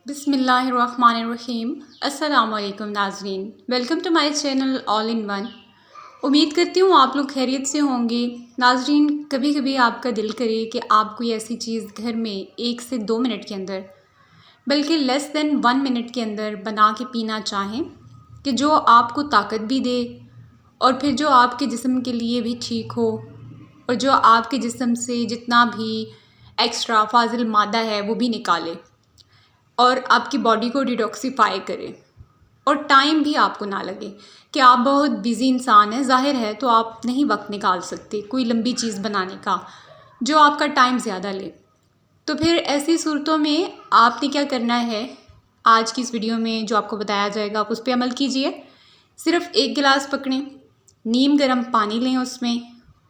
बिस्मिल्लाहिर्रहमानिर्रहीम। अस्सलाम वालेकुम नाज़रीन, welcome to my channel all in one. उम्मीद करती हूँ आप लोग खैरियत से होंगे। नाज़रीन, कभी कभी आपका दिल करे कि आप कोई ऐसी चीज़ घर में 1 से 2 मिनट के अंदर, बल्कि लेस देन 1 मिनट के अंदर बना के पीना चाहें कि जो आपको ताकत भी दे और फिर जो आपके जिस्म के लिए भी ठीक हो और जो आपके जिस्म से जितना भी एक्स्ट्रा फाजिल मादा है वो भी निकाले और आपकी बॉडी को डिटॉक्सिफाई करे और टाइम भी आपको ना लगे कि आप बहुत बिज़ी इंसान हैं। ज़ाहिर है तो आप नहीं वक्त निकाल सकते कोई लंबी चीज़ बनाने का जो आपका टाइम ज़्यादा ले। तो फिर ऐसी सूरतों में आपने क्या करना है, आज की इस वीडियो में जो आपको बताया जाएगा आप उस पर अमल कीजिए। सिर्फ 1 गिलास पकड़ें, नीम गर्म पानी लें,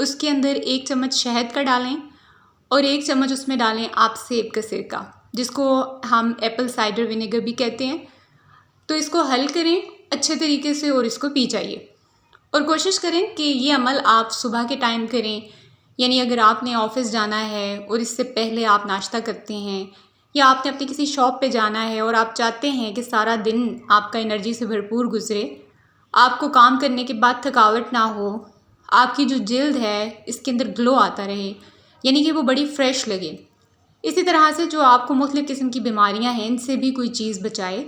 उसके अंदर 1 चम्मच शहद का डालें और 1 चम्मच उसमें डालें आप सेब का सिरका, जिसको हम एप्पल साइडर विनेगर भी कहते हैं। तो इसको हल करें अच्छे तरीके से और इसको पी जाइए और कोशिश करें कि ये अमल आप सुबह के टाइम करें। यानी अगर आपने ऑफिस जाना है और इससे पहले आप नाश्ता करते हैं या आपने अपनी किसी शॉप पे जाना है और आप चाहते हैं कि सारा दिन आपका एनर्जी से भरपूर गुजरे, आपको काम करने के बाद थकावट ना हो, आपकी जो जिल्द है इसके अंदर ग्लो आता रहे, यानी कि वो बड़ी फ्रेश लगे। इसी तरह से जो आपको मुख्तलिफ़ किस्म की बीमारियां हैं इनसे भी कोई चीज़ बचाए,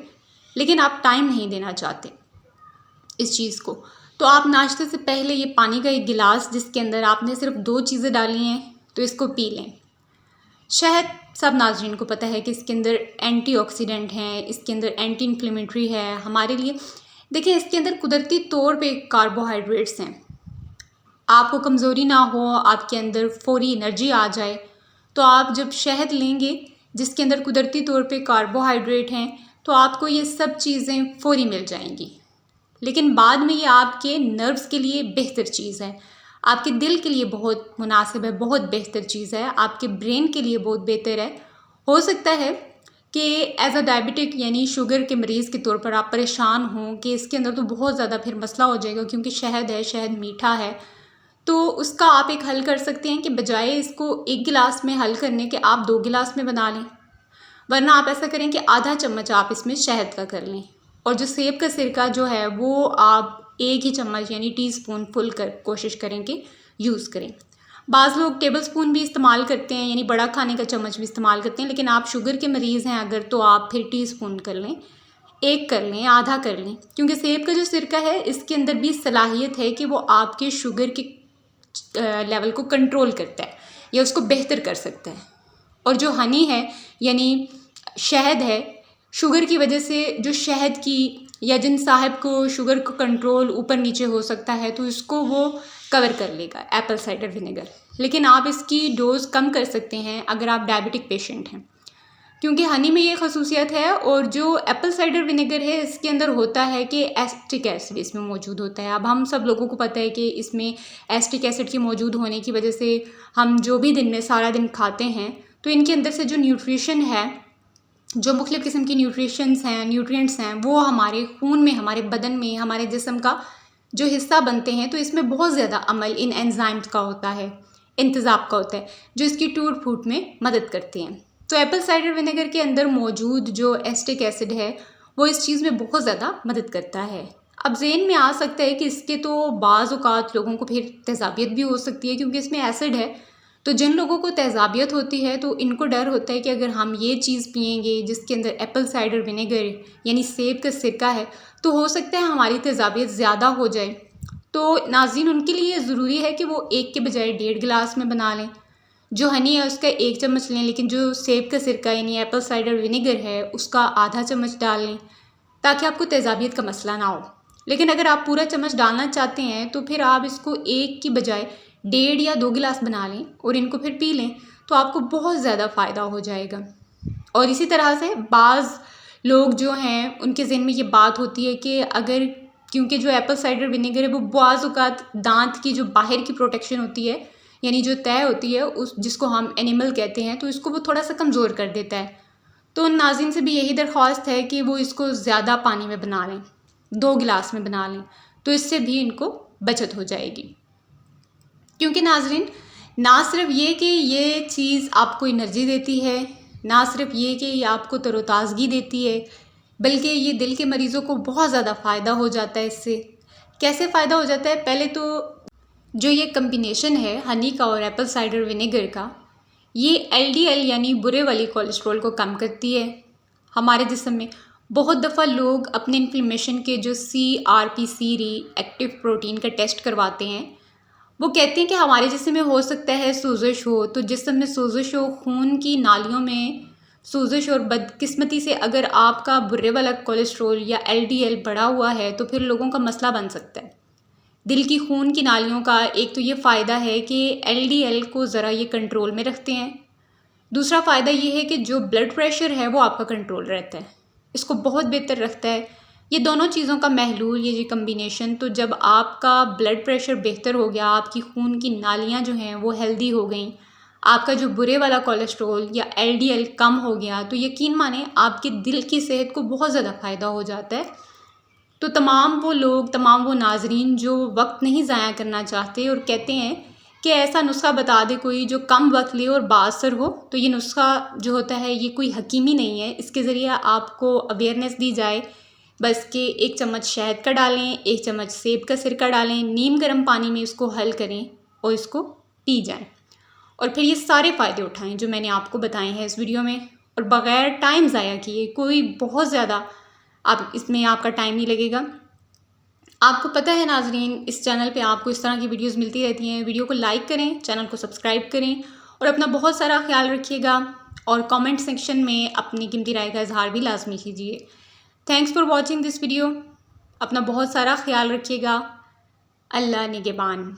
लेकिन आप टाइम नहीं देना चाहते इस चीज़ को, तो आप नाश्ते से पहले ये पानी का 1 गिलास जिसके अंदर आपने सिर्फ 2 चीज़ें डाली हैं तो इसको पी लें। शहद सब नाज़रीन को पता है कि इसके अंदर एंटीऑक्सीडेंट हैं, इसके अंदर एंटी इन्फ्लेमेटरी है हमारे लिए। देखिए, इसके अंदर कुदरती तौर पे कार्बोहाइड्रेट्स हैं। आपको कमज़ोरी ना हो, आपके अंदर फौरी एनर्जी आ जाए, तो आप जब शहद लेंगे जिसके अंदर कुदरती तौर पे कार्बोहाइड्रेट हैं तो आपको ये सब चीज़ें फौरी मिल जाएंगी। लेकिन बाद में ये आपके नर्व्स के लिए बेहतर चीज़ है, आपके दिल के लिए बहुत मुनासिब है, बहुत बेहतर चीज़ है, आपके ब्रेन के लिए बहुत बेहतर है। हो सकता है कि एज अ डायबिटिक यानी शुगर के मरीज़ के तौर पर आप परेशान हों कि इसके अंदर तो बहुत ज़्यादा फिर मसला हो जाएगा क्योंकि शहद है, शहद मीठा है। तो उसका आप एक हल कर सकते हैं कि बजाय इसको 1 गिलास में हल करने के आप 2 गिलास में बना लें, वरना आप ऐसा करें कि आधा चम्मच आप इसमें शहद का कर लें और जो सेब का सिरका जो है वो आप 1 ही चम्मच यानी टीस्पून फुल कर कोशिश करें कि यूज़ करें। बाज़ लोग टेबल स्पून भी इस्तेमाल करते हैं, यानी बड़ा खाने का चम्मच भी इस्तेमाल करते हैं, लेकिन आप शुगर के मरीज़ हैं अगर तो आप फिर टीस्पून कर लें, 1 कर लें, आधा कर लें, क्योंकि सेब का जो सिरका है इसके अंदर भी सलाहियत है कि वो आपके शुगर के लेवल को कंट्रोल करता है या उसको बेहतर कर सकता है। और जो हनी है यानी शहद है, शुगर की वजह से जो शहद की या जिन साहब को शुगर को कंट्रोल ऊपर नीचे हो सकता है तो इसको वो कवर कर लेगा एप्पल साइडर विनेगर। लेकिन आप इसकी डोज़ कम कर सकते हैं अगर आप डायबिटिक पेशेंट हैं, क्योंकि हनी में ये खसूसियत है। और जो एप्पल साइडर विनेगर है इसके अंदर होता है कि एसिटिक एसिड इसमें मौजूद होता है। अब हम सब लोगों को पता है कि इसमें एसिटिक एसिड के मौजूद होने की वजह से हम जो भी दिन में सारा दिन खाते हैं तो इनके अंदर से जो न्यूट्रिशन है, जो मुख्तलिफ़ किस्म की न्यूट्रिएंट्स हैं वो हमारे खून में, हमारे बदन में, हमारे जिस्म का जो हिस्सा बनते हैं, तो इसमें बहुत ज़्यादा अमल इन एंजाइम्स का होता है, इंतज़ाब का होता है, जो इसकी टूट फूट में मदद करते हैं। तो एप्पल साइडर विनेगर के अंदर मौजूद जो एसिटिक एसिड है वो इस चीज़ में बहुत ज़्यादा मदद करता है। अब ज़हन में आ सकता है कि इसके तो बाज़ औक़ात लोगों को फिर तेज़ाबियत भी हो सकती है क्योंकि इसमें एसिड है। तो जिन लोगों को तेज़ाबियत होती है तो इनको डर होता है कि अगर हम ये चीज़ पिएंगे जिसके अंदर एप्पल साइडर विनेगर यानी सेब का सिरका है तो हो सकता है हमारी तेज़ाबियत ज़्यादा हो जाए। तो नाज़रीन, उनके लिए ज़रूरी है कि वो 1 के बजाय 1.5 गिलास में बना लें। जो हनी है उसका 1 चम्मच लें, लेकिन जो सेब का सिरका यानी एप्पल साइडर विनेगर है उसका आधा चम्मच डाल लें ताकि आपको तेज़ाबियत का मसला ना हो। लेकिन अगर आप पूरा चम्मच डालना चाहते हैं तो फिर आप इसको 1 की बजाय 1.5 या 2 गिलास बना लें और इनको फिर पी लें तो आपको बहुत ज़्यादा फ़ायदा हो जाएगा। और इसी तरह से बाज़ लोग जो हैं उनके ज़हन में ये बात होती है कि अगर, क्योंकि जो एप्पल साइडर विनेगर है वो बाज़ औक़ात दांत की जो बाहर की प्रोटेक्शन होती है यानी जो तय होती है उस जिसको हम एनिमल कहते हैं, तो इसको वो थोड़ा सा कमज़ोर कर देता है। तो नाज़रीन से भी यही दरख्वास्त है कि वो इसको ज़्यादा पानी में बना लें, 2 गिलास में बना लें, तो इससे भी इनको बचत हो जाएगी। क्योंकि नाज़रीन, ना सिर्फ ये कि ये चीज़ आपको एनर्जी देती है, ना सिर्फ ये कि ये आपको तरोताज़गी देती है, बल्कि ये दिल के मरीज़ों को बहुत ज़्यादा फ़ायदा हो जाता है इससे। कैसे फ़ायदा हो जाता है? पहले तो जो ये कम्बिनेशन है हनी का और एप्पल साइडर विनेगर का, ये एलडीएल यानी बुरे वाली कोलेस्ट्रॉल को कम करती है हमारे जिस्म में। बहुत दफ़ा लोग अपने इन्फ्लेमेशन के जो CRP एक्टिव प्रोटीन का टेस्ट करवाते हैं, वो कहते हैं कि हमारे जिस्म में हो सकता है सोजिश हो। तो जिस्म में सोजिश हो, खून की नालियों में सोजिश, और बदकिस्मती से अगर आपका बुरे वाला कोलेस्ट्रॉल या एलडीएल बढ़ा हुआ है तो फिर लोगों का मसला बन सकता है। दिल की खून की नालियों का एक तो ये फ़ायदा है कि एलडीएल को ज़रा ये कंट्रोल में रखते हैं। दूसरा फ़ायदा ये है कि जो ब्लड प्रेशर है वो आपका कंट्रोल रहता है, इसको बहुत बेहतर रखता है। ये दोनों चीज़ों का महलूल, ये कम्बिनेशन, तो जब आपका ब्लड प्रेशर बेहतर हो गया, आपकी खून की नालियाँ जो हैं वो हेल्दी हो गई, आपका जो बुरे वाला कोलेस्ट्रॉल या एलडीएल कम हो गया, तो यकीन माने आपके दिल की सेहत को बहुत ज़्यादा फ़ायदा हो जाता है। तो तमाम वो लोग, तमाम वो नाजरीन जो वक्त नहीं ज़ाया करना चाहते और कहते हैं कि ऐसा नुस्खा बता दे कोई जो कम वक्त ले और बाअसर हो, तो ये नुस्खा जो होता है ये कोई हकीमी नहीं है। इसके ज़रिए आपको अवेयरनेस दी जाए बस कि 1 चम्मच शहद का डालें, 1 चम्मच सेब का सिरका डालें, नीम गर्म पानी में इसको हल करें और इसको पी जाएं, और फिर ये सारे फ़ायदे उठाएं जो मैंने आपको बताए हैं इस वीडियो में, और बग़ैर टाइम ज़ाया किए। कोई बहुत ज़्यादा आप इसमें आपका टाइम नहीं लगेगा। आपको पता है नाजरीन, इस चैनल पे आपको इस तरह की वीडियोस मिलती रहती हैं। वीडियो को लाइक करें, चैनल को सब्सक्राइब करें और अपना बहुत सारा ख्याल रखिएगा, और कमेंट सेक्शन में अपनी कीमती राय का इजहार भी लाजमी कीजिए। Thanks for watching this video. अपना बहुत सारा ख्याल रखिएगा। अल्लाह निगहबान।